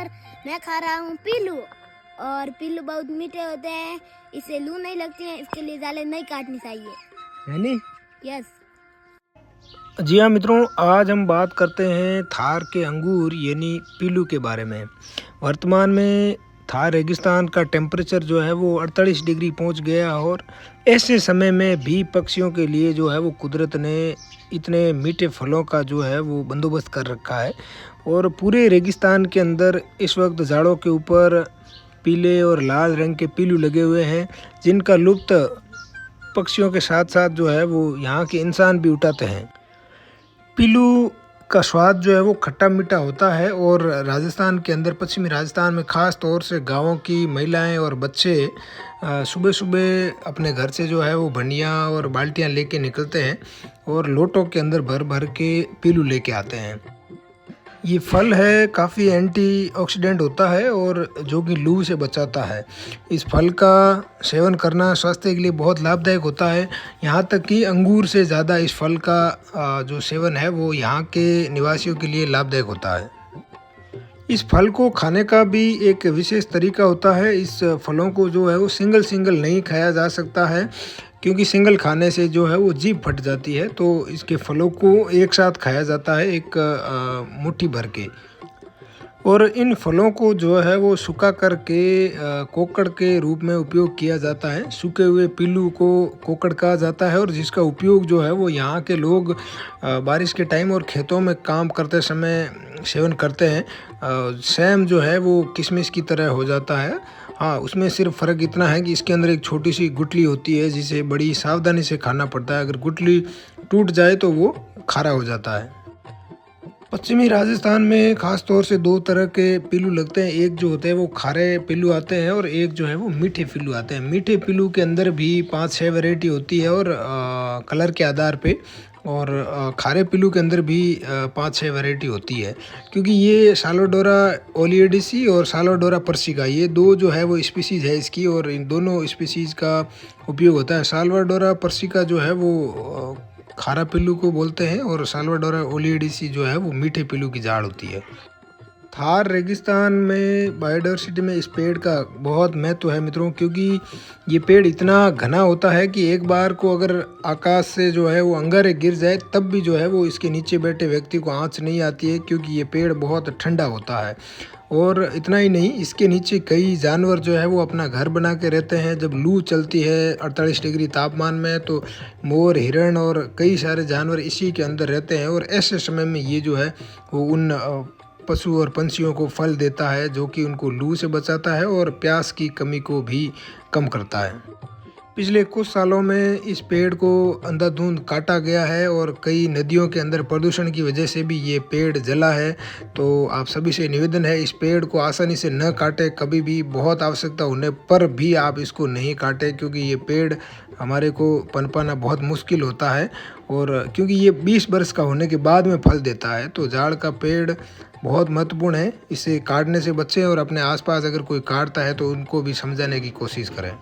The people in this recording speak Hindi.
पर मैं खा रहा हूँ पीलू। और पीलू बहुत मीठे होते हैं, इससे लू नहीं लगती है, इसके लिए जाले नहीं काटनी चाहिए। यानी यस। जी हाँ मित्रों, आज हम बात करते हैं थार के अंगूर यानी पीलू के बारे में। वर्तमान में थार रेगिस्तान का टेम्परेचर जो है वो 48 डिग्री पहुंच गया और ऐसे समय में भी पक्षियों के लिए जो है वो कुदरत ने इतने मीठे फलों का जो है वो बंदोबस्त कर रखा है। और पूरे रेगिस्तान के अंदर इस वक्त झाड़ों के ऊपर पीले और लाल रंग के पीलू लगे हुए हैं, जिनका लुत्फ पक्षियों के साथ साथ जो है वो यहाँ के इंसान भी उठाते हैं। पीलू का स्वाद जो है वो खट्टा मीठा होता है और राजस्थान के अंदर, पश्चिमी राजस्थान में ख़ास तौर से गांवों की महिलाएं और बच्चे सुबह सुबह अपने घर से जो है वो बनिया और बाल्टियां लेके निकलते हैं और लोटों के अंदर भर भर के पीलू लेके आते हैं। ये फल है, काफ़ी एंटीऑक्सीडेंट होता है और जो कि लू से बचाता है। इस फल का सेवन करना स्वास्थ्य के लिए बहुत लाभदायक होता है। यहाँ तक कि अंगूर से ज़्यादा इस फल का जो सेवन है वो यहाँ के निवासियों के लिए लाभदायक होता है। इस फल को खाने का भी एक विशेष तरीका होता है। इस फलों को जो है वो सिंगल सिंगल नहीं खाया जा सकता है, क्योंकि सिंगल खाने से जो है वो जीभ फट जाती है। तो इसके फलों को एक साथ खाया जाता है, एक मुट्ठी भर के। और इन फलों को जो है वो सुखा करके कोकड़ के रूप में उपयोग किया जाता है। सूखे हुए पीलू को कोकड़ कहा जाता है और जिसका उपयोग जो है वो यहाँ के लोग बारिश के टाइम और खेतों में काम करते समय सेवन करते हैं। सेम जो है वो किशमिश की तरह हो जाता है। हाँ, उसमें सिर्फ फ़र्क इतना है कि इसके अंदर एक छोटी सी गुठली होती है जिसे बड़ी सावधानी से खाना पड़ता है। अगर गुठली टूट जाए तो वो खारा हो जाता है। पश्चिमी राजस्थान में ख़ास तौर से दो तरह के पीलू लगते हैं। एक जो होते हैं वो खारे पीलू आते हैं और एक जो है वो मीठे पीलू आते हैं। मीठे पीलू के अंदर भी 5-6 वैरायटी होती है और कलर के आधार पे, और खारे पीलू के अंदर भी 5-6 वैरायटी होती है। क्योंकि ये सालोडोरा ओलियडेसी और सालोडोरा पर्सिका, ये दो जो है वो स्पीसीज़ है इसकी, और इन दोनों स्पीसीज़ का उपयोग होता है। साल्वाडोरा पर्सिका जो है वो खारा पिल्लू को बोलते हैं और साल्वाडोरा ओलियडेसी जो है वो मीठे पिल्लू की झाड़ होती है। थार रेगिस्तान में बायोडाइवर्सिटी में इस पेड़ का बहुत महत्व है मित्रों, क्योंकि ये पेड़ इतना घना होता है कि एक बार को अगर आकाश से जो है वो अंगारे गिर जाए तब भी जो है वो इसके नीचे बैठे व्यक्ति को आँच नहीं आती है, क्योंकि ये पेड़ बहुत ठंडा होता है। और इतना ही नहीं, इसके नीचे कई जानवर जो है वो अपना घर बना के रहते हैं। जब लू चलती है 48 डिग्री तापमान में तो मोर, हिरण और कई सारे जानवर इसी के अंदर रहते हैं। और ऐसे समय में ये जो है वो उन पशु और पंछियों को फल देता है, जो कि उनको लू से बचाता है और प्यास की कमी को भी कम करता है। पिछले कुछ सालों में इस पेड़ को अंधाधुंध काटा गया है और कई नदियों के अंदर प्रदूषण की वजह से भी ये पेड़ जला है। तो आप सभी से निवेदन है, इस पेड़ को आसानी से न काटें कभी भी। बहुत आवश्यकता होने पर भी आप इसको नहीं काटें, क्योंकि ये पेड़ हमारे को पनपाना बहुत मुश्किल होता है। और क्योंकि ये 20 वर्ष का होने के बाद में फल देता है, तो झाड़ का पेड़ बहुत महत्वपूर्ण है। इसे काटने से बचें और अपने आसपास अगर कोई काटता है तो उनको भी समझाने की कोशिश करें।